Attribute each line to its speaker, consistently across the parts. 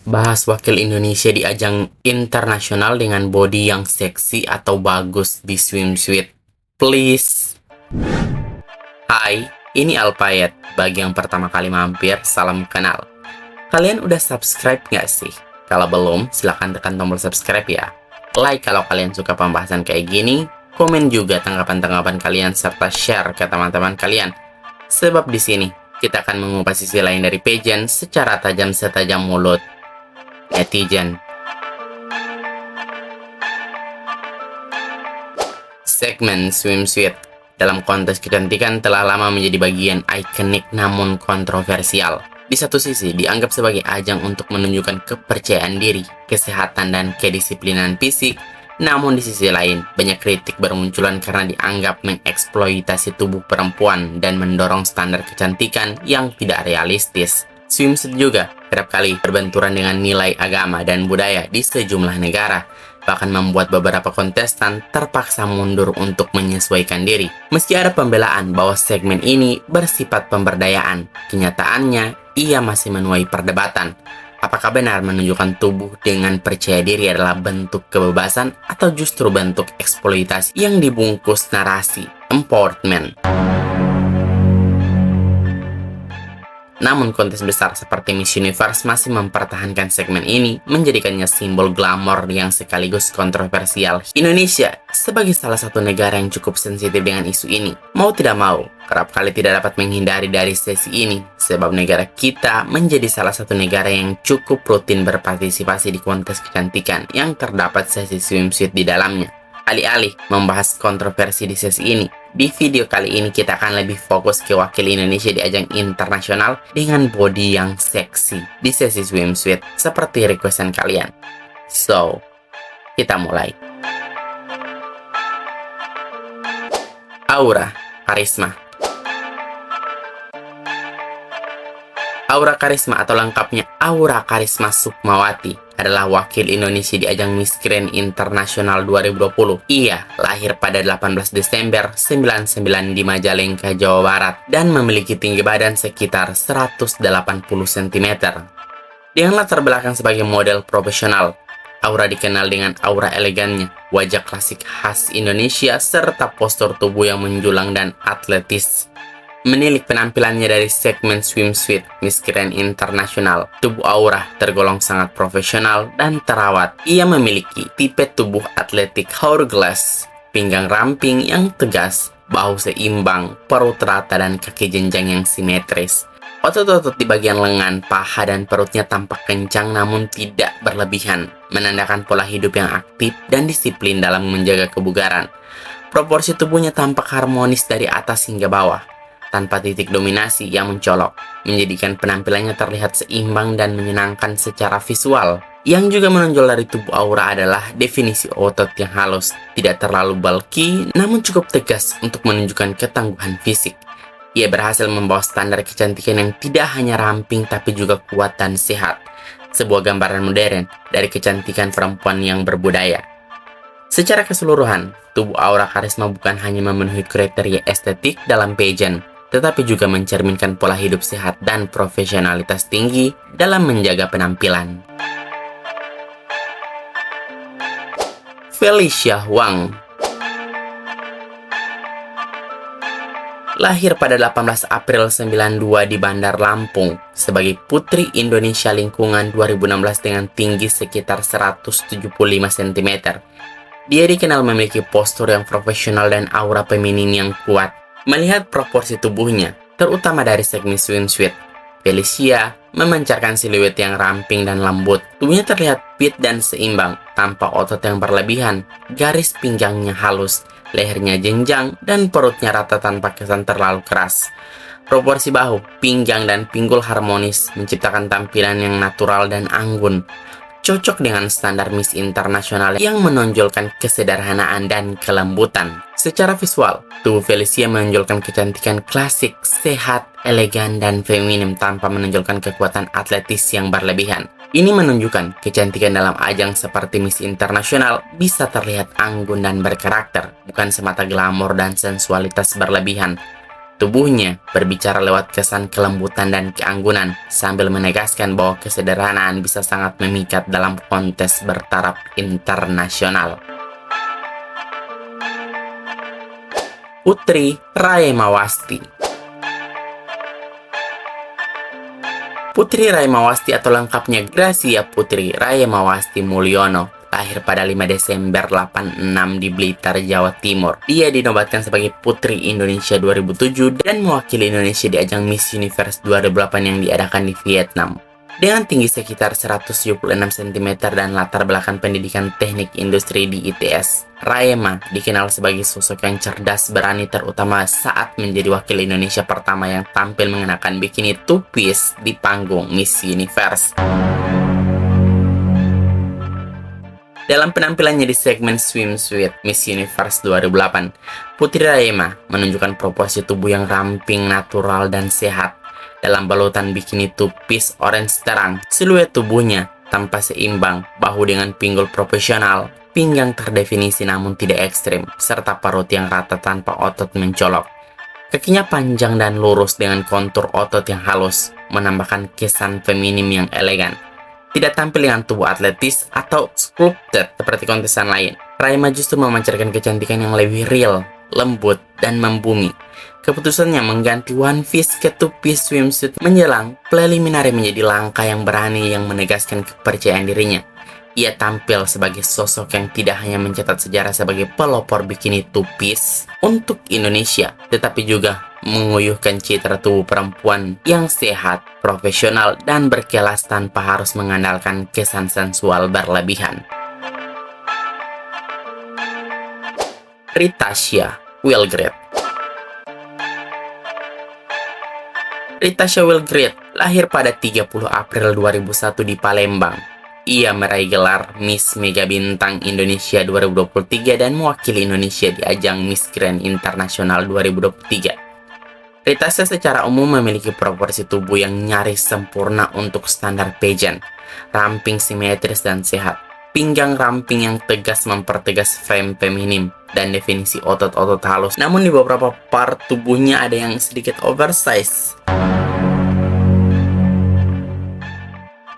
Speaker 1: Bahas wakil Indonesia di ajang internasional dengan body yang seksi atau bagus di swimsuit. Please. Hai, ini Alpayet. Bagi yang pertama kali mampir, salam kenal. Kalian udah subscribe nggak sih? Kalau belum, silahkan tekan tombol subscribe ya. Like kalau kalian suka pembahasan kayak gini, komen juga tanggapan-tanggapan kalian, serta share ke teman-teman kalian. Sebab di sini, kita akan mengupas sisi lain dari pageant secara tajam setajam mulut netizen. Segmen swimsuit dalam kontes kecantikan telah lama menjadi bagian ikonik namun kontroversial. Di satu sisi, dianggap sebagai ajang untuk menunjukkan kepercayaan diri, kesehatan, dan kedisiplinan fisik. Namun di sisi lain, banyak kritik bermunculan karena dianggap mengeksploitasi tubuh perempuan dan mendorong standar kecantikan yang tidak realistis. Swimsuit juga kerap kali berbenturan dengan nilai agama dan budaya di sejumlah negara, bahkan membuat beberapa kontestan terpaksa mundur untuk menyesuaikan diri. Meski ada pembelaan bahwa segmen ini bersifat pemberdayaan, kenyataannya ia masih menuai perdebatan. Apakah benar menunjukkan tubuh dengan percaya diri adalah bentuk kebebasan atau justru bentuk eksploitasi yang dibungkus narasi empowerment? Namun kontes besar seperti Miss Universe masih mempertahankan segmen ini, menjadikannya simbol glamor yang sekaligus kontroversial. Indonesia, sebagai salah satu negara yang cukup sensitif dengan isu ini, mau tidak mau, kerap kali tidak dapat menghindari dari sesi ini, sebab negara kita menjadi salah satu negara yang cukup rutin berpartisipasi di kontes kecantikan yang terdapat sesi swimsuit di dalamnya. Alih-alih membahas kontroversi di sesi ini, di video kali ini kita akan lebih fokus ke wakil Indonesia di ajang internasional dengan body yang seksi di sesi swimsuit seperti requestan kalian. So, kita mulai. Aura Karisma. Aura Karisma atau lengkapnya Aura Karisma Sukmawati adalah wakil Indonesia di ajang Miss Grand Internasional 2020. Ia lahir pada 18 Desember 99 di Majalengka, Jawa Barat dan memiliki tinggi badan sekitar 180 cm. Dengan latar belakang sebagai model profesional, Aura dikenal dengan aura elegannya, wajah klasik khas Indonesia, serta postur tubuh yang menjulang dan atletis. Menilik penampilannya dari segmen swimsuit Miss Grand Internasional, tubuh Aura tergolong sangat profesional dan terawat. Ia memiliki tipe tubuh atletik hourglass, pinggang ramping yang tegas, bahu seimbang, perut rata, dan kaki jenjang yang simetris. Otot-otot di bagian lengan, paha, dan perutnya tampak kencang namun tidak berlebihan, menandakan pola hidup yang aktif dan disiplin dalam menjaga kebugaran. Proporsi tubuhnya tampak harmonis dari atas hingga bawah, tanpa titik dominasi yang mencolok, menjadikan penampilannya terlihat seimbang dan menyenangkan secara visual. Yang juga menonjol dari tubuh Aura adalah definisi otot yang halus, tidak terlalu bulky, namun cukup tegas untuk menunjukkan ketangguhan fisik. Ia berhasil membawa standar kecantikan yang tidak hanya ramping tapi juga kuat dan sehat, sebuah gambaran modern dari kecantikan perempuan yang berbudaya. Secara keseluruhan, tubuh Aura Karisma bukan hanya memenuhi kriteria estetik dalam pageant, tetapi juga mencerminkan pola hidup sehat dan profesionalitas tinggi dalam menjaga penampilan. Felicia Huang. Lahir pada 18 April 92 di Bandar Lampung sebagai Putri Indonesia Lingkungan 2016 dengan tinggi sekitar 175 cm. Dia dikenal memiliki postur yang profesional dan aura feminin yang kuat. Melihat proporsi tubuhnya, terutama dari segmen swimsuit, Felicia memancarkan siluet yang ramping dan lembut. Tubuhnya terlihat fit dan seimbang, tanpa otot yang berlebihan. Garis pinggangnya halus, lehernya jenjang, dan perutnya rata tanpa kesan terlalu keras. Proporsi bahu, pinggang, dan pinggul harmonis, menciptakan tampilan yang natural dan anggun. Cocok dengan standar Miss Internasional yang menonjolkan kesederhanaan dan kelembutan. Secara visual, tubuh Felicia menonjolkan kecantikan klasik, sehat, elegan, dan feminim tanpa menonjolkan kekuatan atletis yang berlebihan. Ini menunjukkan kecantikan dalam ajang seperti Miss Internasional bisa terlihat anggun dan berkarakter, bukan semata glamor dan sensualitas berlebihan. Tubuhnya berbicara lewat kesan kelembutan dan keanggunan, sambil menegaskan bahwa kesederhanaan bisa sangat memikat dalam kontes bertaraf internasional. Putri Raimawasti. Putri Raimawasti atau lengkapnya Gracia Putri Raimawasti Mulyono lahir pada 5 Desember 86 di Blitar, Jawa Timur. Dia dinobatkan sebagai Putri Indonesia 2007 dan mewakili Indonesia di ajang Miss Universe 2008 yang diadakan di Vietnam. Dengan tinggi sekitar 176 cm dan latar belakang pendidikan teknik industri di ITS, Raima dikenal sebagai sosok yang cerdas, berani, terutama saat menjadi wakil Indonesia pertama yang tampil mengenakan bikini two-piece di panggung Miss Universe. Dalam penampilannya di segmen swimsuit Miss Universe 2008, Putri Raima menunjukkan proporsi tubuh yang ramping, natural, dan sehat. Dalam balutan bikini two-piece orange terang, siluet tubuhnya tampak seimbang, bahu dengan pinggul proporsional, pinggang terdefinisi namun tidak ekstrim, serta perut yang rata tanpa otot mencolok. Kakinya panjang dan lurus dengan kontur otot yang halus, menambahkan kesan feminim yang elegan. Tidak tampil dengan tubuh atletis atau sculpted seperti kontesan lain, Raima justru memancarkan kecantikan yang lebih real, lembut, dan membumi. Keputusannya mengganti one piece ke two-piece swimsuit menjelang preliminary menjadi langkah yang berani yang menegaskan kepercayaan dirinya. Ia tampil sebagai sosok yang tidak hanya mencatat sejarah sebagai pelopor bikini two-piece untuk Indonesia, tetapi juga menguyuhkan citra tubuh perempuan yang sehat, profesional, dan berkelas tanpa harus mengandalkan kesan sensual berlebihan. Ritasha Wilgreat. Ritasha Wilgreat lahir pada 30 April 2001 di Palembang. Ia meraih gelar Miss Mega Bintang Indonesia 2023 dan mewakili Indonesia di ajang Miss Grand Internasional 2023. Ritasha secara umum memiliki proporsi tubuh yang nyaris sempurna untuk standar pageant, ramping simetris dan sehat. Pinggang ramping yang tegas mempertegas frame feminim dan definisi otot-otot halus. Namun di beberapa part tubuhnya ada yang sedikit oversize,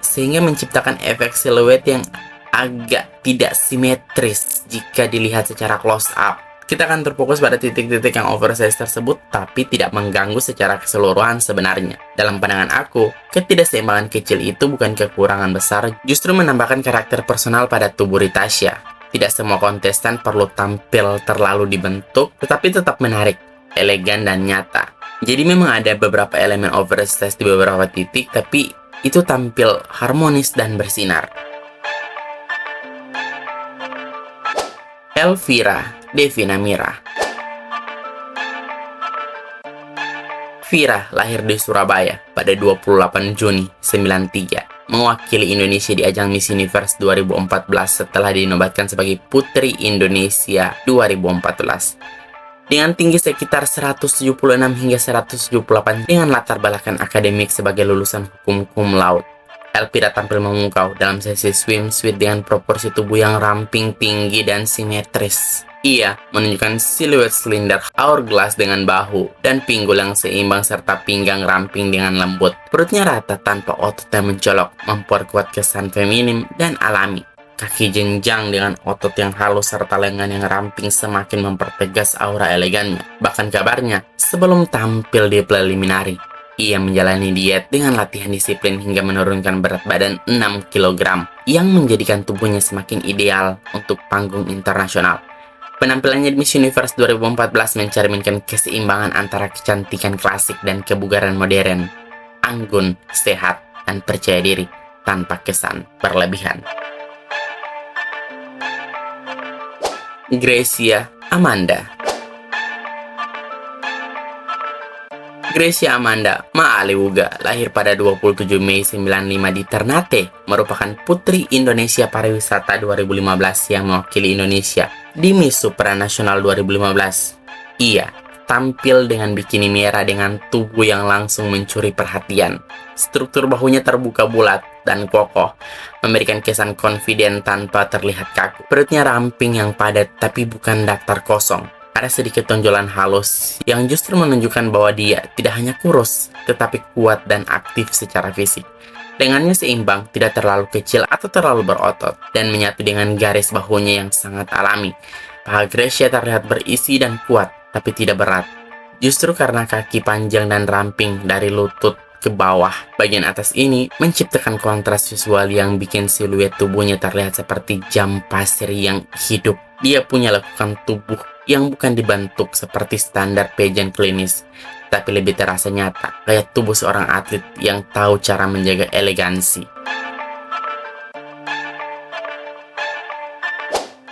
Speaker 1: sehingga menciptakan efek siluet yang agak tidak simetris jika dilihat secara close up. Kita akan terfokus pada titik-titik yang oversize tersebut, tapi tidak mengganggu secara keseluruhan sebenarnya. Dalam pandangan aku, ketidakseimbangan kecil itu bukan kekurangan besar, justru menambahkan karakter personal pada tubuh Ritasha. Tidak semua kontestan perlu tampil terlalu dibentuk, tetapi tetap menarik, elegan, dan nyata. Jadi memang ada beberapa elemen oversize di beberapa titik, tapi itu tampil harmonis dan bersinar. Elvira Devina Mira. Vira lahir di Surabaya pada 28 Juni 1993, mewakili Indonesia di ajang Miss Universe 2014 setelah dinobatkan sebagai Putri Indonesia 2014. Dengan tinggi sekitar 176 hingga 178 dengan latar belakang akademik sebagai lulusan hukum cum laude, Elvira tampil memukau dalam sesi swimsuit dengan proporsi tubuh yang ramping, tinggi, dan simetris. Ia menunjukkan siluet silinder hourglass dengan bahu dan pinggul yang seimbang serta pinggang ramping dengan lembut. Perutnya rata tanpa otot yang mencolok, memperkuat kesan feminim dan alami. Kaki jenjang dengan otot yang halus serta lengan yang ramping semakin mempertegas aura elegannya. Bahkan kabarnya, sebelum tampil di preliminary, ia menjalani diet dengan latihan disiplin hingga menurunkan berat badan 6 kg yang menjadikan tubuhnya semakin ideal untuk panggung internasional. Penampilannya di Miss Universe 2014 mencerminkan keseimbangan antara kecantikan klasik dan kebugaran modern, anggun, sehat, dan percaya diri tanpa kesan berlebihan. Gracia Amanda. Gracia Amanda Ma'aliwuga lahir pada 27 Mei 95 di Ternate, merupakan Putri Indonesia Pariwisata 2015 yang mewakili Indonesia di Miss Supranasional 2015. Ia tampil dengan bikini merah dengan tubuh yang langsung mencuri perhatian. Struktur bahunya terbuka bulat dan kokoh, memberikan kesan confident tanpa terlihat kaku. Perutnya ramping yang padat tapi bukan datar kosong. Ada sedikit tonjolan halus yang justru menunjukkan bahwa dia tidak hanya kurus, tetapi kuat dan aktif secara fisik. Lengannya seimbang, tidak terlalu kecil atau terlalu berotot, dan menyatu dengan garis bahunya yang sangat alami. Paha Gracia terlihat berisi dan kuat, tapi tidak berat. Justru karena kaki panjang dan ramping dari lutut ke bawah, bagian atas ini menciptakan kontras visual yang bikin siluet tubuhnya terlihat seperti jam pasir yang hidup. Dia punya lekukan tubuh yang bukan dibentuk seperti standar pageant klinis, tapi lebih terasa nyata, kayak tubuh seorang atlet yang tahu cara menjaga elegansi.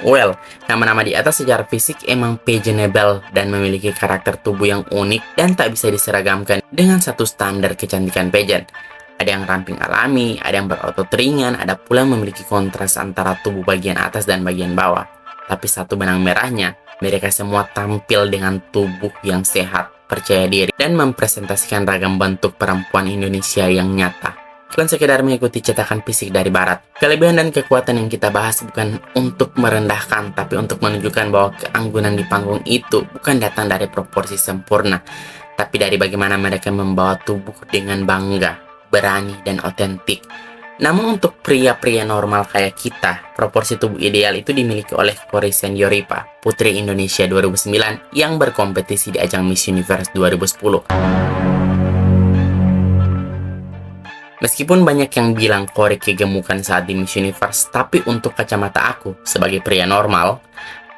Speaker 1: Well, nama-nama di atas secara fisik emang pageantable dan memiliki karakter tubuh yang unik dan tak bisa diseragamkan dengan satu standar kecantikan pageant. Ada yang ramping alami, ada yang berotot ringan, ada pula yang memiliki kontras antara tubuh bagian atas dan bagian bawah. Tapi satu benang merahnya, mereka semua tampil dengan tubuh yang sehat, percaya diri, dan mempresentasikan ragam bentuk perempuan Indonesia yang nyata. Bukan sekedar mengikuti cetakan fisik dari barat. Kelebihan dan kekuatan yang kita bahas bukan untuk merendahkan, tapi untuk menunjukkan bahwa keanggunan di panggung itu bukan datang dari proporsi sempurna, tapi dari bagaimana mereka membawa tubuh dengan bangga, berani, dan otentik. Namun untuk pria-pria normal kayak kita, proporsi tubuh ideal itu dimiliki oleh Corissan Yoripa, Putri Indonesia 2009 yang berkompetisi di ajang Miss Universe 2010. Meskipun banyak yang bilang Kori kegemukan saat di Miss Universe, tapi untuk kacamata aku, sebagai pria normal,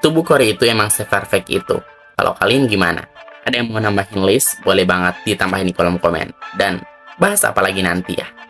Speaker 1: tubuh Kori itu emang se-perfect itu. Kalau kalian gimana? Ada yang mau nambahin list? Boleh banget ditambahin di kolom komen. Dan bahas apa lagi nanti ya?